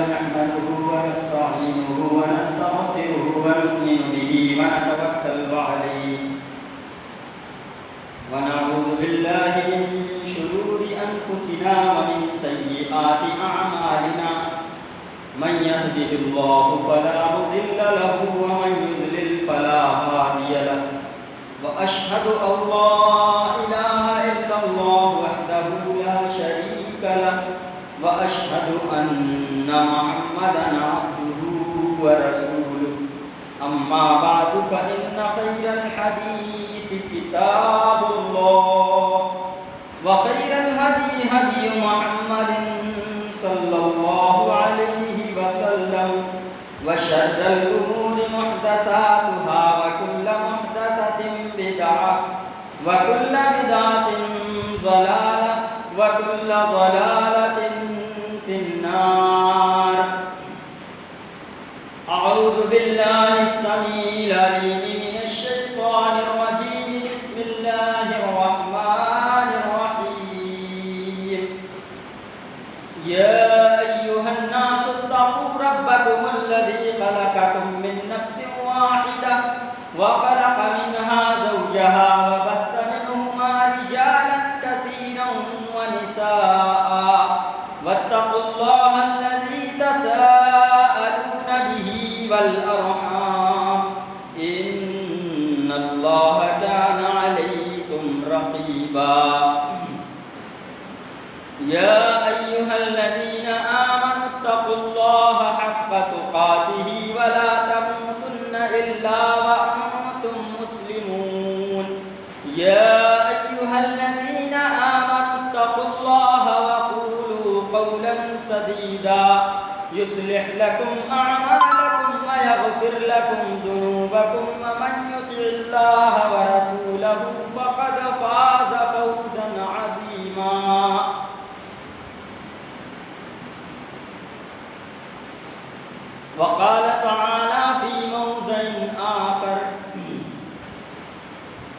نحمده ونستعينه ونستغفره ونؤمن به ونتوكل عليه ونعوذ بالله من شرور أنفسنا ومن سيئات أعمالنا من يهده الله فلا مضل له ومن يضلل فلا هادي له وأشهد أن لا إله إلا الله وحده لا شريك له وأشهد أن محمدا عبده ورسوله أما بعد فإن خير الحديث كتاب الله وخير الهدي هدي محمد صلى الله عليه وسلم وشر الأمور محدثاتها وكل محدثة بدعة وكل بدعة ضلالة وكل ضلالة في النار. أعوذ بالله السميع العليم من الشيطان الرجيم. بسم الله الرحمن الرحيم. يا أيها الناس اتقوا ربكم الذي خلقكم من نفس واحدة وخلق منها زوجها وبث منهما رجالا كثيرا ونساء واتقوا الله الذي تساءلون به والأرحام إن الله كان عليكم رقيبا. يا أيها الذين آمنوا اتقوا الله حق تقاته ولا تموتن إلا وأنتم مسلمون. يا أيها الذين آمنوا اتقوا الله وقولوا قولا سديدا يصلح لكم أعمالكم ويغفر لكم ذنوبكم ومن يطع الله ورسوله فقد فاز فوزا عظيما. وقال تعالى في موضع آخر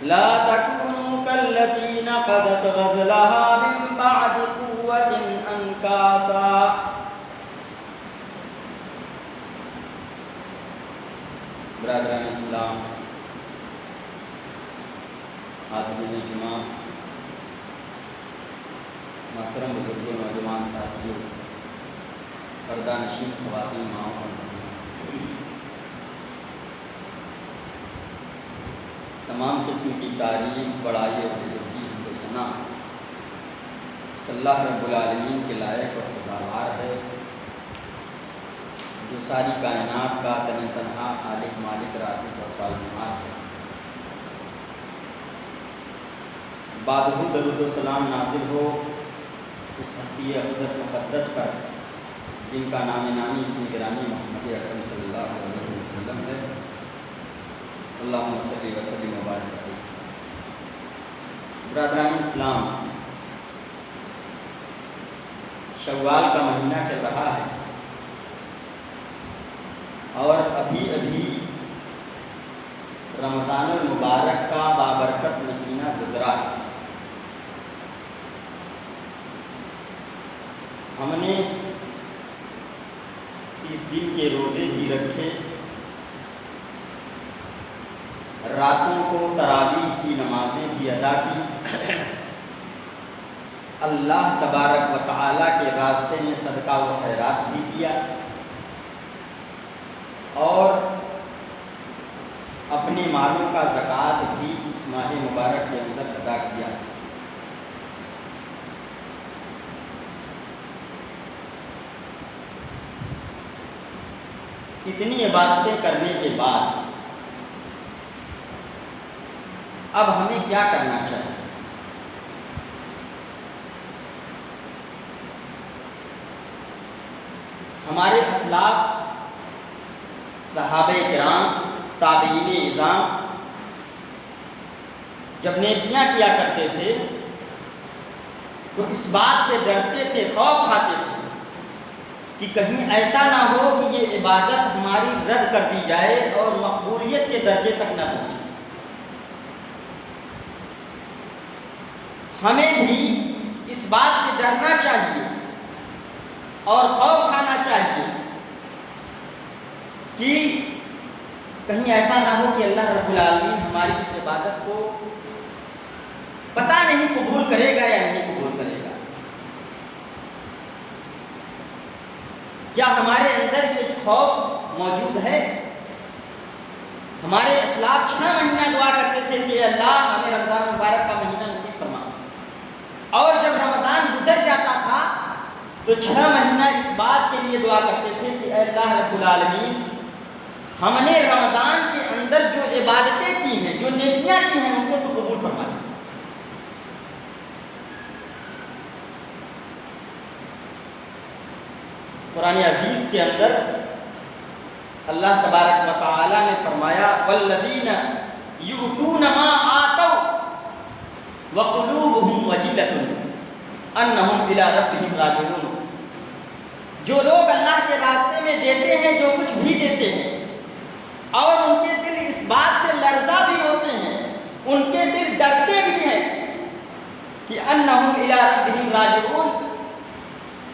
لا تكونوا كالتي نقضت غزلها من بعد قوة أنكاثا. برادران اسلام، حاضرین جمع، محترم بزرگوں، نوجوان ساتھیوں، پردہ نشین خواتین، ماؤں اور بہنوں، تمام قسم کی تعریف، بڑائی اور بزرگی حمد و ثنا صلی اللہ رب العالمین کے لائق اور سزاوار ہے، جو ساری کائنات کا تن تنہا خالق، مالک، رازق اور پالنہار ہے۔ بعدہ درود و سلام نازل ہو اس ہستی اقدس مقدس پر جن کا نام نامی اسم گرامی محمد اکرم صلی اللہ علیہ وسلم ہے۔ اللہم صلی وسلم وبارک علیہ۔ برادران اسلام، شوال کا مہینہ چل رہا ہے اور ابھی رمضان المبارک کا بابرکت مہینہ گزرا ہے۔ ہم نے 30 دن کے روزے بھی رکھے، راتوں کو تراویح کی نمازیں بھی ادا کی، اللہ تبارک و تعالیٰ کے راستے میں صدقہ و خیرات بھی کیا، اور اپنے مالوں کا زکوٰۃ بھی اس ماہ مبارک کے اندر ادا کیا۔ اتنی عبادتیں کرنے کے بعد اب ہمیں کیا کرنا چاہیے؟ ہمارے اسلاف، صحابہ کرام، تابعین اعظام جب نیکیاں کیا کرتے تھے تو اس بات سے ڈرتے تھے، خوف کھاتے تھے کہ کہیں ایسا نہ ہو کہ یہ عبادت ہماری رد کر دی جائے اور مقبولیت کے درجے تک نہ پہنچے۔ ہمیں بھی اس بات سے ڈرنا چاہیے اور خوف کھانا چاہیے کہ کہیں ایسا نہ ہو کہ اللہ رب العالمین ہماری اس عبادت کو پتہ نہیں قبول کرے گا یا نہیں قبول کرے گا. کیا ہمارے اندر یہ خوف موجود ہے؟ ہمارے اسلاف 6 مہینہ دعا کرتے تھے کہ اللہ ہمیں رمضان مبارک کا مہینہ نصیب فرما، اور جب رمضان گزر جاتا تھا تو 6 مہینہ اس بات کے لیے دعا کرتے تھے کہ اے اللہ رب العالمین ہم نے رمضان کے اندر جو عبادتیں کی ہیں، جو نیکیاں کی ہیں، ان کو تو قبول فرما دے. قرآن عزیز کے اندر اللہ تبارک و تعالی نے فرمایا والذین یؤتون ما آتوا وقلوبہم وجلۃ انہم الی ربہم راجعون. جو لوگ اللہ کے راستے میں دیتے ہیں، جو کچھ بھی دیتے ہیں، اور ان کے دل اس بات سے لرزہ بھی ہوتے ہیں، ان کے دل ڈرتے بھی ہیں کہ انہم الی ربہم راجعون،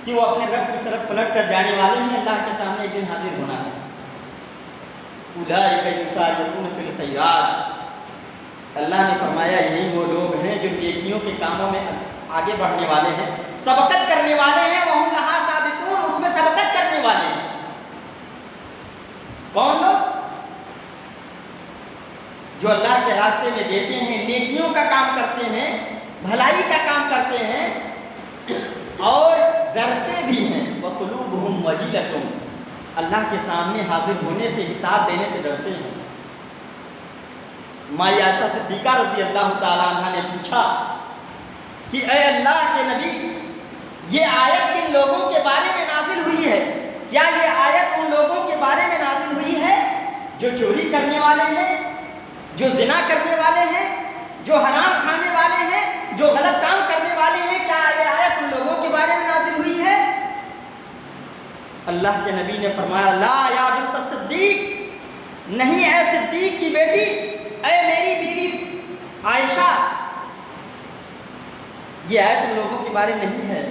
کہ وہ اپنے رب کی طرف پلٹ کر جانے والے ہیں، اللہ کے سامنے ایک دن حاضر ہونا ہے. اولئک یسارعون فی الخیرات، اللہ نے فرمایا یہی وہ لوگ ہیں جو نیکیوں کے کاموں میں آگے بڑھنے والے ہیں، سبقت کرنے والے ہیں. وہم لہا سابقون، اس میں سبقت کرنے والے ہیں. کون لوگ؟ جو اللہ کے راستے میں دیتے ہیں، نیکیوں کا کام کرتے ہیں، بھلائی کا کام کرتے ہیں، اور ڈرتے بھی ہیں. وقلوبہم وجلۃ، اللہ کے سامنے حاضر ہونے سے، حساب دینے سے ڈرتے ہیں. مائی عائشہ صدیقہ رضی اللہ تعالیٰ عنہ نے پوچھا کہ اے اللہ کے نبی، یہ آیت کن لوگوں کے بارے میں نازل ہوئی ہے؟ کیا یہ آیت ان لوگوں کے بارے میں نازل ہوئی ہے جو چوری کرنے والے ہیں، جو زنا کرنے والے ہیں، جو حرام کھانے والے ہیں، جو غلط کام کرنے والے ہیں؟ کیا یہ آیت ان لوگوں کے بارے میں نازل ہوئی ہے؟ اللہ کے نبی نے فرمایا لا یا بنت صدیق، نہیں اے صدیق کی بیٹی، اے میری بیوی عائشہ، یہ آیت ان لوگوں کے بارے میں نہیں ہے.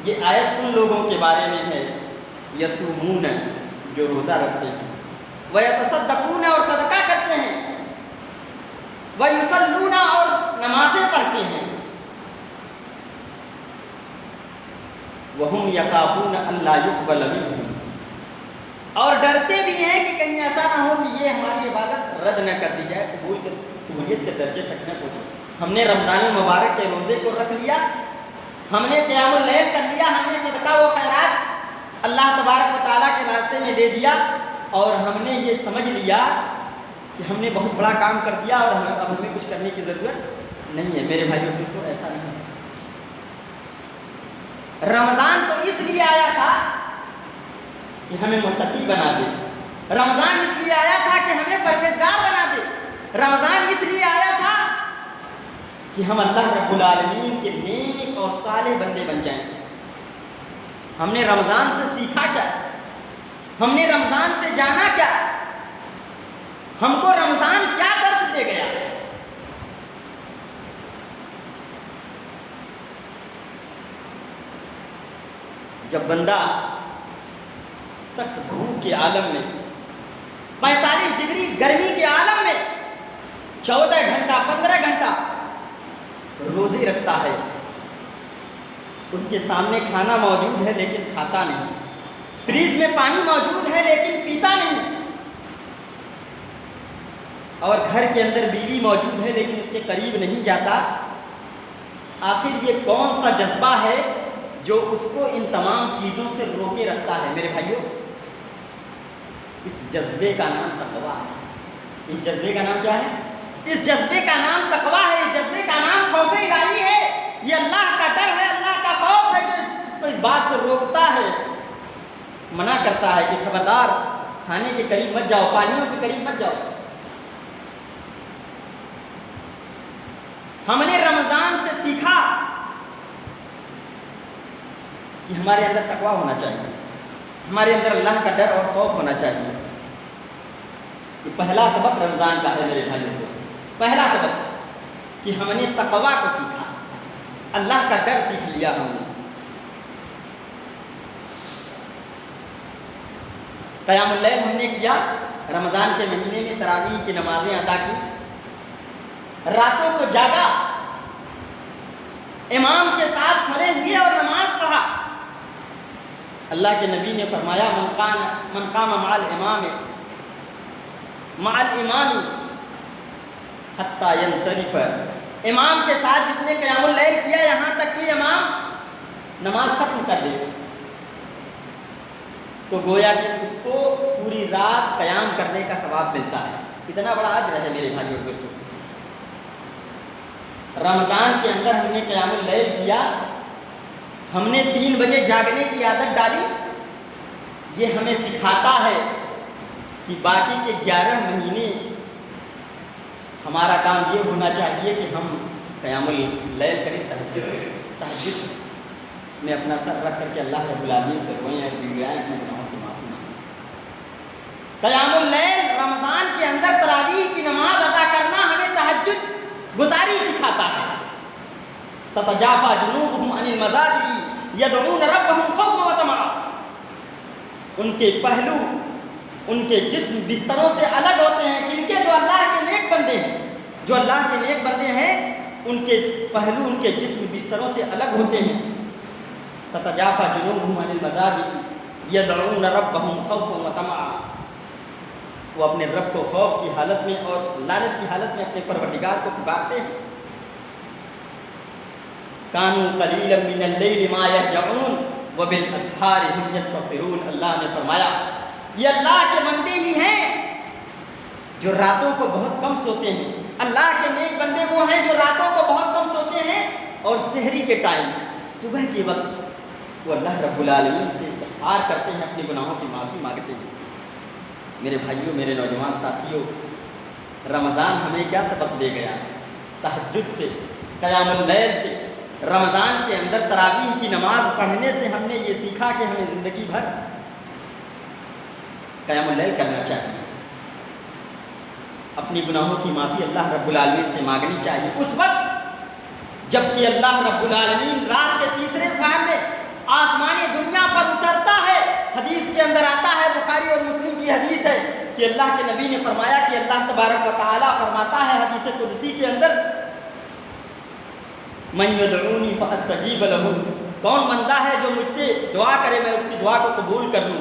یہ آیت ان لوگوں کے بارے میں ہے یصومون، جو روزہ رکھتے ہیں، ویتصدقون، اور صدقہ کرتے ہیں، ویصلون، اور نمازیں پڑھتے ہیں، وہم یخافون الا یقبل منہم، اور ڈرتے بھی ہیں کہ کہیں ایسا نہ ہو کہ یہ ہماری عبادت رد نہ کر دی جائے، قبولیت کے درجے تک نہ پہنچے. ہم نے رمضان المبارک کے روزے کو رکھ لیا، ہم نے قیام اللیل کر لیا، ہم نے صدقہ و خیرات اللہ تبارک و تعالیٰ کے راستے میں دے دیا، اور ہم نے یہ سمجھ لیا کہ ہم نے بہت بڑا کام کر دیا اور اب ہمیں کچھ کرنے کی ضرورت نہیں ہے. میرے بھائیوں دوستوں، ایسا نہیں ہے. رمضان تو اس لیے آیا تھا کہ ہمیں متقی بنا دے، رمضان اس لیے آیا تھا کہ ہمیں پرہیزگار بنا دے، رمضان اس لیے آیا تھا کہ ہم اللہ رب العالمین کے نیک اور صالح بندے بن جائیں. ہم نے رمضان سے سیکھا کیا؟ ہم نے رمضان سے جانا کیا؟ ہم کو رمضان کیا درس دے گیا؟ جب بندہ سخت دھوپ کے عالم میں، 45 ڈگری گرمی کے عالم میں 14 گھنٹہ 15 گھنٹہ روزے رکھتا ہے، اس کے سامنے کھانا موجود ہے لیکن کھاتا نہیں، فریج میں پانی موجود ہے لیکن پیتا نہیں، اور گھر کے اندر بیوی موجود ہے لیکن اس کے قریب نہیں جاتا. آخر یہ کون سا جذبہ ہے جو اس کو ان تمام چیزوں سے روکے رکھتا ہے؟ میرے بھائیوں، اس جذبے کا نام تقویٰ ہے. اس جذبے کا نام کیا ہے؟ اس جذبے کا نام تقویٰ ہے. اس جذبے کا نام خوف الہی ہے. یہ اللہ کا ڈر ہے، اللہ کا خوف ہے جو اس کو اس بات سے روکتا ہے، منع کرتا ہے کہ خبردار کھانے کے قریب مت جاؤ، پانیوں کے قریب مت جاؤ. ہم نے رمضان سے سیکھا کہ ہمارے اندر تقویٰ ہونا چاہیے، ہمارے اندر اللہ کا ڈر اور خوف ہونا چاہیے. کہ پہلا سبق رمضان کا ہے میرے بھائیوں کو، پہلا سبق کہ ہم نے تقویٰ کو سیکھا، اللہ کا ڈر سیکھ لیا ہم نے. قیام اللیل ہم نے کیا، رمضان کے مہینے میں تراویح کی نمازیں ادا کی، راتوں کو جاگا، امام کے ساتھ کھڑے ہوئے اور نماز پڑھا۔ اللہ کے نبی نے فرمایا من قام مع الامام حتی ینصرف، امام کے ساتھ جس نے قیام اللیل کیا یہاں تک کہ امام نماز ختم کر دے، تو گویا کہ اس کو پوری رات قیام کرنے کا ثواب ملتا ہے۔ اتنا بڑا اجر ہے میرے بھائیو اور دوستو۔ رمضان کے اندر ہم نے قیام اللیل کیا، ہم نے 3 بجے جاگنے کی عادت ڈالی، یہ ہمیں سکھاتا ہے کہ باقی کے 11 مہینے ہمارا کام یہ ہونا چاہیے کہ ہم قیام اللیل کریں، تہجد میں اپنا سر رکھ کر کے اللہ رب العالمین سے روئیں اور گڑگڑائیں، اپنے گناہوں کی معافی مانگیں۔ قیام اللیل رمضان کے اندر تراویح کی نماز ادا کرنا ہمیں تہجد گزاری سکھاتا ہے۔ تتجافى جنوبهم عن المضاجع يدعون ربهم خوفا وطمعا، ان کے پہلو، ان کے جسم بستروں سے الگ ہوتے ہیں، کن کے؟ جو اللہ کے نیک بندے ہیں، جو اللہ کے نیک بندے ہیں ان کے پہلو، ان کے جسم بستروں سے الگ ہوتے ہیں۔ تتجافى جنوبهم عن المضاجع يدعون ربهم خوفا وطمعا، وہ اپنے رب کو خوف کی حالت میں اور لالچ کی حالت میں اپنے پروردگار کو پکارتے ہیں۔ کانوا قلیلا من اللیل ما یہجعون وبالاسحار هم یستغفرون، اللہ نے فرمایا یہ اللہ کے بندے ہی ہیں جو راتوں کو بہت کم سوتے ہیں۔ اللہ کے نیک بندے وہ ہیں جو راتوں کو بہت کم سوتے ہیں اور سحری کے ٹائم، صبح کے وقت وہ اللہ رب العالمین سے استغفار کرتے ہیں، اپنے گناہوں کی معافی مانگتے ہیں۔ میرے بھائیوں، میرے نوجوان ساتھیوں، رمضان ہمیں کیا سبق دے گیا؟ تہجد سے، قیام اللیل سے، رمضان کے اندر تراویح کی نماز پڑھنے سے ہم نے یہ سیکھا کہ ہمیں زندگی بھر قیام اللیل کرنا چاہیے، اپنی گناہوں کی معافی اللہ رب العالمین سے مانگنی چاہیے اس وقت جب کہ اللہ رب العالمین رات کے تیسرے پہر میں آسمانی دنیا پر اترتا ہے۔ حدیث کے اندر آتا ہے، بخاری اور مسلم کی حدیث ہے کہ اللہ کے نبی نے فرمایا کہ اللہ تبارک و تعالیٰ فرماتا ہے حدیث قدسی کے اندر، من یدعونی فاستجیب لہ، کون بندہ ہے جو مجھ سے دعا کرے میں اس کی دعا کو قبول کر لوں۔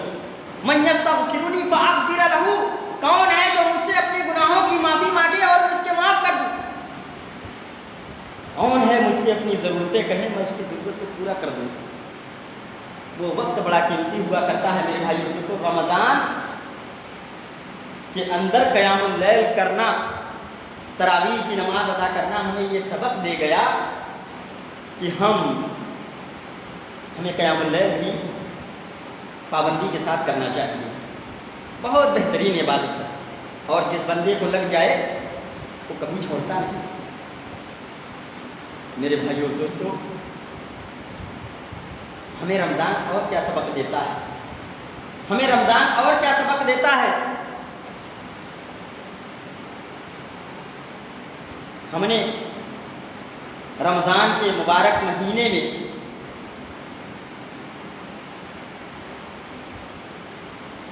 من یستغفرنی فاغفر لہ، کون ہے جو مجھ سے اپنے گناہوں کی معافی مانگے اور میں اس کے معاف کر دوں۔ کون ہے مجھ سے اپنی ضرورتیں کہیں میں اس کی ضرورت کو پورا کر دوں۔ وہ وقت بڑا قیمتی ہوا کرتا ہے میرے بھائیوں۔ تو رمضان کے اندر قیام اللیل کرنا، تراویح کی نماز ادا کرنا ہمیں یہ سبق دے گیا کہ ہمیں قیام اللیل بھی پابندی کے ساتھ کرنا چاہیے۔ بہت بہترین عبادت ہے اور جس بندے کو لگ جائے وہ کبھی چھوڑتا نہیں۔ میرے بھائیوں دوستوں، ہمیں رمضان اور کیا سبق دیتا ہے؟ ہمیں رمضان اور کیا سبق دیتا ہے؟ ہم نے رمضان کے مبارک مہینے میں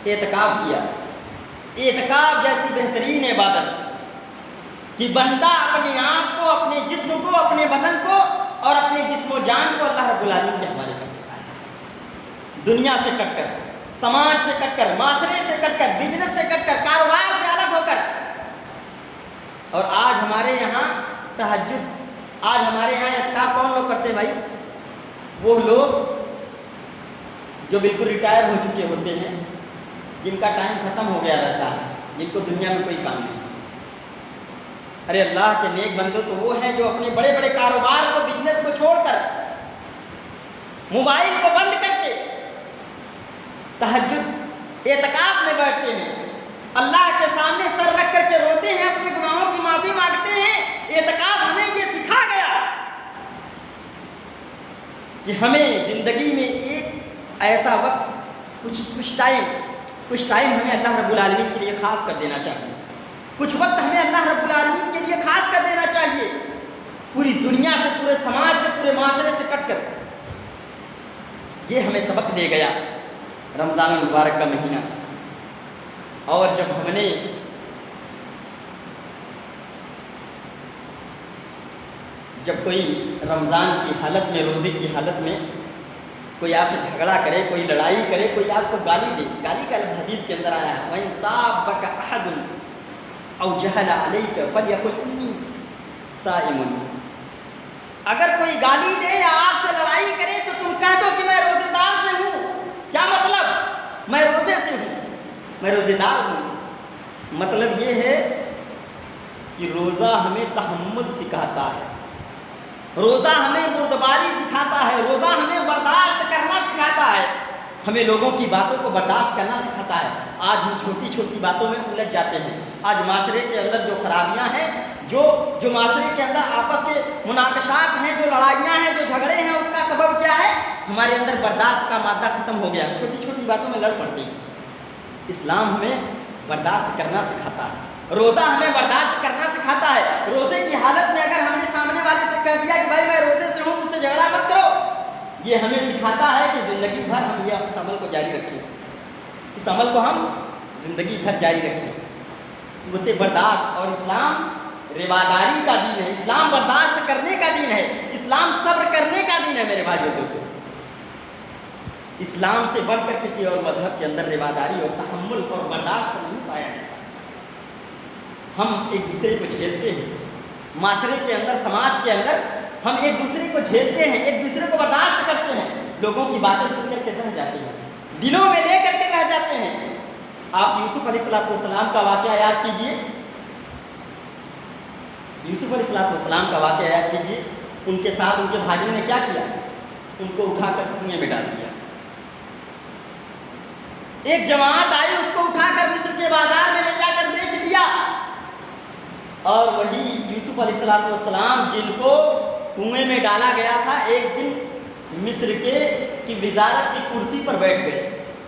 اعتکاف کیا۔ اعتکاف جیسی بہترین عبادت کہ بندہ اپنے آپ کو، اپنے جسم کو، اپنے بدن کو اور اپنے جسم و جان کو اللہ رب العالمین کے حوالے کر دیتا ہے۔ دنیا سے کٹ کر، سماج سے کٹ کر، معاشرے سے کٹ کر، بزنس سے کٹ کر، کاروبار سے الگ ہو کر۔ اور آج ہمارے یہاں تہجد، آج ہمارے یہاں اعتکاف کون لوگ کرتے ہیں بھائی؟ وہ لوگ جو بالکل ریٹائر ہو چکے ہوتے ہیں، جن کا ٹائم ختم ہو گیا رہتا ہے، جن کو دنیا میں کوئی کام نہیں۔ ارے اللہ کے نیک بندو تو وہ ہیں جو اپنے بڑے بڑے کاروبار کو، بزنس کو چھوڑ کر، موبائل کو بند کر کے تہجد اعتکاف میں بیٹھتے ہیں، اللہ کے سامنے سر رکھ کر کے روتے ہیں، اپنے گناہوں کی معافی مانگتے ہیں۔ اعتکاف ہمیں یہ سکھا گیا کہ ہمیں زندگی میں ایک ایسا وقت، کچھ ٹائم ہمیں اللہ رب العالمین کے لیے خاص کر دینا چاہیے، کچھ وقت ہمیں اللہ رب العالمین کے لیے خاص کر دینا چاہیے، پوری دنیا سے، پورے سماج سے، پورے معاشرے سے کٹ کر۔ یہ ہمیں سبق دے گیا رمضان المبارک کا مہینہ۔ اور جب ہم نے جب کوئی رمضان کی حالت میں، روزے کی حالت میں کوئی آپ سے جھگڑا کرے، کوئی لڑائی کرے، کوئی آپ کو گالی دے، گالی کا لفظ حدیث کے اندر آیا ہے وَإِن صَابَكَ أَحَدٌ أَوْ جَهَلَ عَلَيْكَ فَلْيَقُلْ إِنِّي صَائِمٌ، اگر کوئی گالی دے یا آپ سے لڑائی کرے تو تم کہہ دو کہ میں روزے دار سے ہوں۔ کیا مطلب؟ میں روزے سے ہوں، میں روزے دار ہوں۔ مطلب یہ ہے کہ روزہ ہمیں تحمل سکھاتا ہے، روزہ ہمیں بردباری سکھاتا ہے، روزہ ہمیں برداشت کرنا سکھاتا ہے، ہمیں لوگوں کی باتوں کو برداشت کرنا سکھاتا ہے۔ آج ہم چھوٹی چھوٹی باتوں میں الجھ جاتے ہیں۔ آج معاشرے کے اندر جو خرابیاں ہیں، جو معاشرے کے اندر آپس کے مناقشات ہیں، جو لڑائیاں ہیں، جو جھگڑے ہیں، اس کا سبب کیا ہے؟ ہمارے اندر برداشت کا مادہ ختم ہو گیا، چھوٹی چھوٹی باتوں میں لڑ پڑتے ہیں۔ اسلام ہمیں برداشت کرنا سکھاتا ہے، روزہ ہمیں برداشت کرنا سکھاتا ہے۔ روزے کی حالت میں اگر ہم نے سامنے والے سے کہہ دیا کہ بھائی میں روزے سے ہوں، مجھ سے جھگڑا مت کرو، یہ ہمیں سکھاتا ہے کہ زندگی بھر ہم یہ اس عمل کو جاری رکھیں، اس عمل کو ہم زندگی بھر جاری رکھیں۔ قوت برداشت، اور اسلام رواداری کا دین ہے، اسلام برداشت کرنے کا دین ہے، اسلام صبر کرنے کا دین ہے۔ میرے بھائیو دوستو، اسلام سے بڑھ کر کسی اور مذہب کے اندر رواداری اور تحمل اور برداشت نہیں پایا جاتا۔ ہم ایک دوسرے کو جھیلتے ہیں، معاشرے کے اندر، سماج کے اندر ہم ایک دوسرے کو جھیلتے ہیں، ایک دوسرے کو برداشت کرتے ہیں، لوگوں کی باتیں سن کر کے رہ جاتے ہیں، دلوں میں لے کر کے رہ جاتے ہیں۔ آپ یوسف علیہ السلام کا واقعہ یاد کیجئے، یوسف علیہ السلام کا واقعہ یاد کیجئے، ان کے ساتھ ان کے بھائیوں نے کیا کیا؟ ان کو اٹھا کر کنویں میں ڈال دیا۔ ایک جماعت آئی، اس کو اٹھا کر مصر کے بازار میں لے جا کر بیچ دیا، اور وہی یوسف علیہ السلام جن کو کنویں میں ڈالا گیا تھا، ایک دن مصر کی وزارت کی کرسی پر بیٹھ گئے،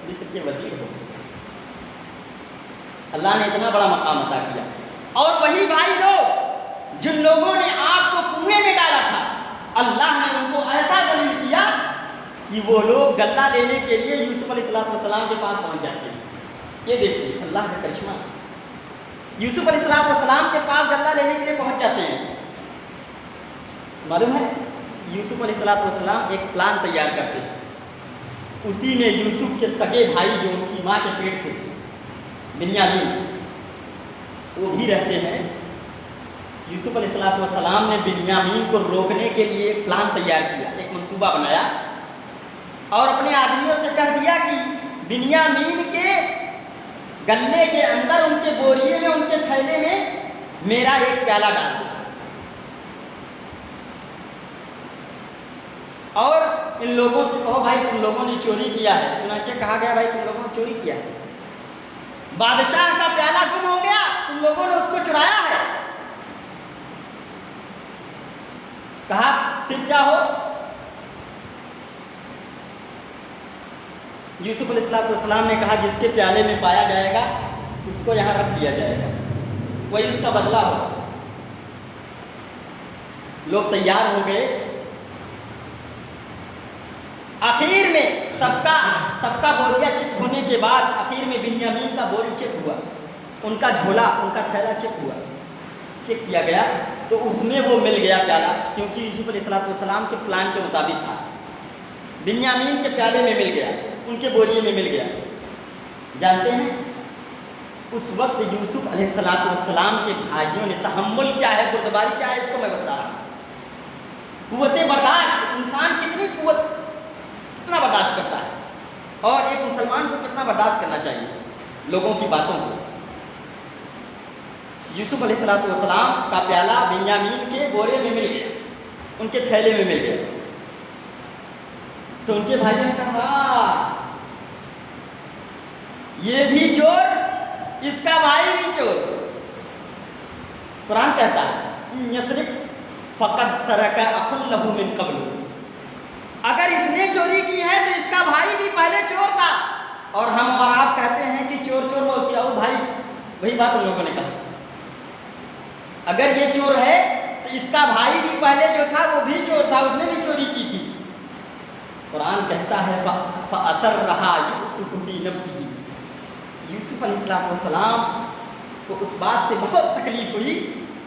مصر کے وزیر ہو گئے۔ اللہ نے اتنا بڑا مقام عطا کیا۔ اور وہی بھائی لوگ جن لوگوں نے آپ کو کنویں میں ڈالا تھا، اللہ نے ان کو ایسا ذلیل کیا کہ وہ لوگ غلہ لینے کے لیے یوسف علیہ السلام کے پاس پہنچ جاتے ہیں۔ یہ دیکھیے اللہ کا کرشمہ، یوسف علیہ السلام کے پاس غلہ لینے کے لیے پہنچ جاتے ہیں۔ معلوم ہے یوسف علیہ السلام ایک پلان تیار کرتے ہیں، اسی میں یوسف کے سگے بھائی جو ان کی ماں کے پیٹ سے تھے، بنیامین، وہ بھی رہتے ہیں۔ یوسف علیہ السلام نے بنیامین کو روکنے کے لیے ایک پلان تیار کیا، ایک منصوبہ بنایا، اور اپنے آدمیوں سے کہہ دیا کہ بنیامین کے گلے کے اندر، ان کے بوریے میں، ان کے تھیلے میں میرا ایک پیالہ ڈال دو، اور ان لوگوں سے کہو بھائی تم لوگوں نے چوری کیا ہے۔ چنانچہ کہا گیا بھائی تم لوگوں نے چوری کیا ہے، بادشاہ کا پیالہ گم ہو گیا، تم لوگوں نے اس کو چرایا ہے۔ کہا پھر کیا ہو؟ یوسف علیہ السلام نے کہا جس کے پیالے میں پایا جائے گا اس کو یہاں رکھ لیا جائے گا، وہی اس کا بدلہ ہو۔ لوگ تیار ہو گئے۔ آخر میں سب کا بوریا چیک ہونے کے بعد آخر میں بنیامین کا بوری چیک ہوا، ان کا جھولا، ان کا تھیلا چیک ہوا، چیک کیا گیا تو اس میں وہ مل گیا پیالہ، کیونکہ یوسف علیہ السلام کے پلان کے مطابق تھا۔ بنیامین کے پیالے میں مل گیا، ان کے بوریے میں مل گیا۔ جانتے ہیں اس وقت یوسف علیہ السلام کے بھائیوں نے تحمل کیا ہے، بردباری کیا ہے، اس کو میں بتا رہا ہوں۔ قوت برداشت، انسان کتنا برداشت کرتا ہے، اور ایک مسلمان کو کتنا برداشت کرنا چاہیے لوگوں کی باتوں کو۔ یوسف علیہ السلام کا پیالہ بنیامین کے بورے میں مل گیا، ان کے تھیلے میں مل گیا، تو ان کے بھائیوں نے کہا یہ بھی چور، اس کا بھائی بھی چور۔ قرآن کہتا ہے یسرق فقد سرق اخ لہ من قبل، اگر اس نے چوری کی ہے تو اس کا بھائی بھی پہلے چور تھا۔ اور ہم اور آپ کہتے ہیں کہ چور چور موسیاؤ بھائی، وہی بات ان لوگوں نے کہا، اگر یہ چور ہے تو اس کا بھائی بھی پہلے جو تھا وہ بھی چور تھا، اس نے بھی چوری کی تھی۔ قرآن کہتا ہے فَأَسَرَّهَا يُوسُفُ فِي نَفْسِهِ، یوسف علیہ السلام کو اس بات سے بہت تکلیف ہوئی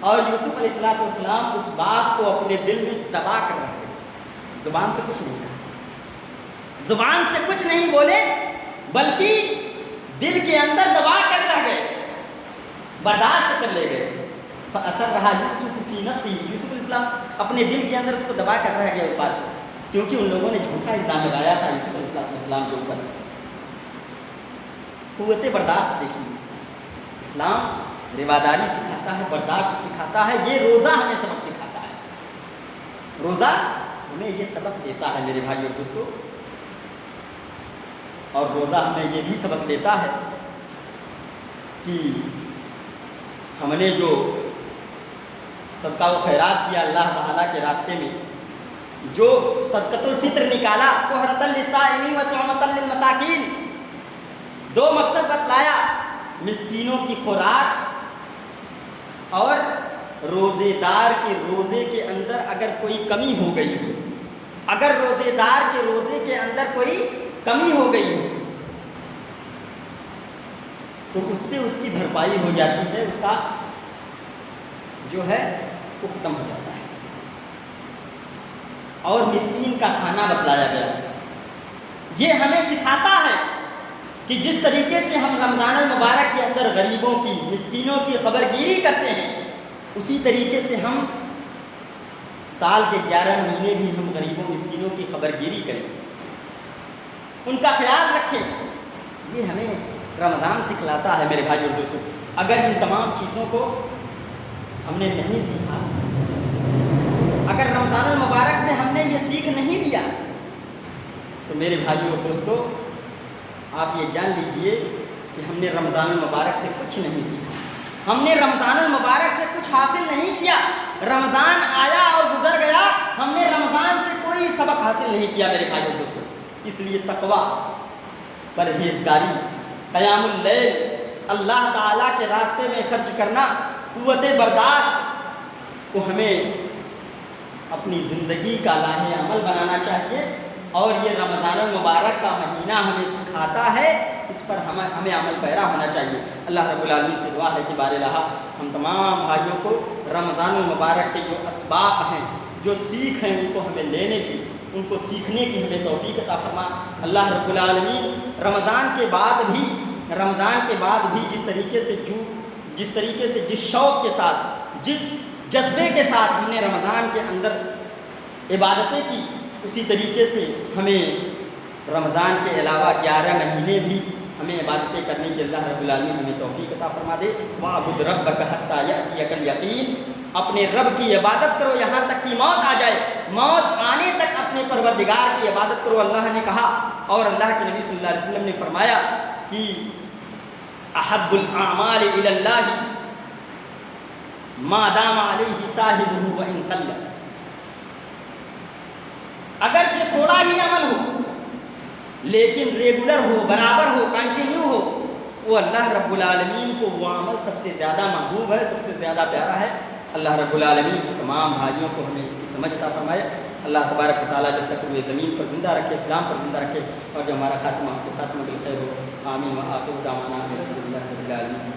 اور یوسف علیہ السلام اس بات کو اپنے دل میں دبا کر رہ گئے. زبان سے کچھ نہیں کہا, زبان سے کچھ نہیں بولے, بلکہ دل کے اندر دبا کر رہ گئے, برداشت کر لے گئے. اثر رہا یوسف فی نفسی, یوسف علیہ السلام اپنے دل کے اندر اس کو دبا کر رہ گئے اس بات کو, کیونکہ ان لوگوں نے جھوٹا الزام لگایا تھا یوسف علیہ السلام کے اوپر. قوت برداشت دیکھیے, اسلام رواداری سکھاتا ہے, برداشت سکھاتا ہے. یہ روزہ ہمیں سبق سکھاتا ہے, روزہ ہمیں یہ سبق دیتا ہے میرے بھائی اور دوستو. اور روزہ ہمیں یہ بھی سبق دیتا ہے کہ ہم نے جو صدقہ و خیرات کیا اللہ تعالیٰ کے راستے میں, جو صدقۃ الفطر نکالا, طہرۃ للصائمین و طعمۃ للمساکین, دو مقصد بتلایا, مسکینوں کی خوراک اور روزے دار کے روزے کے اندر اگر کوئی کمی ہو گئی ہو, اگر روزے دار کے روزے کے اندر کوئی کمی ہو گئی ہو تو اس سے اس کی بھرپائی ہو جاتی ہے, اس کا جو ہے وہ ختم ہو جاتا ہے. اور مسکین کا کھانا بتلایا گیا. یہ ہمیں سکھاتا ہے کہ جس طریقے سے ہم رمضان المبارک کے اندر غریبوں کی, مسکینوں کی خبر گیری کرتے ہیں, اسی طریقے سے ہم سال کے 11 مہینے بھی ہم غریبوں مسکینوں کی خبر گیری کریں, ان کا خیال رکھیں. یہ ہمیں رمضان سکھلاتا ہے میرے بھائی اور دوستوں. اگر ان تمام چیزوں کو ہم نے نہیں سیکھا, اگر رمضان المبارک سے ہم نے یہ سیکھ نہیں لیا, تو میرے بھائیوں اور دوستوں آپ یہ جان لیجئے کہ ہم نے رمضان المبارک سے کچھ نہیں سیکھا, ہم نے رمضان المبارک سے کچھ حاصل نہیں کیا. رمضان آیا اور گزر گیا, ہم نے رمضان سے کوئی سبق حاصل نہیں کیا میرے بھائیوں اور دوستوں. اس لیے تقویٰ, پرہیزگاری, قیام اللیل, اللہ تعالیٰ کے راستے میں خرچ کرنا, قوت برداشت کو ہمیں اپنی زندگی کا لاہ عمل بنانا چاہیے. اور یہ رمضان المبارک کا مہینہ ہمیں سکھاتا ہے, اس پر ہمیں عمل پیرا ہونا چاہیے. اللہ رب العالمین سے دعا ہے کہ بار الہ ہم تمام بھائیوں کو رمضان المبارک کے جو اسباب ہیں, جو سیکھ ہیں, ان کو ہمیں لینے کی, ان کو سیکھنے کی ہمیں توفیق عطا فرما. اللہ رب العالمین رمضان کے بعد بھی جس طریقے سے جس شوق کے ساتھ, جس جذبے کے ساتھ ہم نے رمضان کے اندر عبادتیں کی, اسی طریقے سے ہمیں رمضان کے علاوہ 11 مہینے بھی ہمیں عبادتیں کرنے کی اللہ رب العالمین ہمیں توفیق عطا فرما دے. وَاعْبُدْ رَبَّكَ حَتَّىٰ يَأْتِيَكَ الْيَقِينُ, اپنے رب کی عبادت کرو یہاں تک کہ موت آ جائے, موت آنے تک اپنے پروردگار کی عبادت کرو, اللہ نے کہا. اور اللہ کے نبی صلی اللہ علیہ وسلم نے فرمایا کہ احب الاعمال الی اللہ ما دام علیہ صاحبہ وان قل, اگرچہ تھوڑا ہی عمل ہو لیکن ریگولر ہو, برابر ہو, کنٹینیو ہو, وہ اللہ رب العالمین کو وہ عمل سب سے زیادہ محبوب ہے, سب سے زیادہ پیارا ہے. اللہ رب العالمین تمام بھائیوں کو ہمیں اس کی سمجھ عطا فرمائے. اللہ تبارک و تعالیٰ جب تک وہ زمین پر زندہ رکھے, اسلام پر زندہ رکھے, اور جو ہمارا خاتمہ تو خاتمہ بالخیر ہو. آمین. وآخر دعوانا الحمدللہ رب العالمین.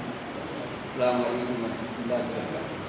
السلام علیکم ورحمۃ اللہ وبرکاتہ.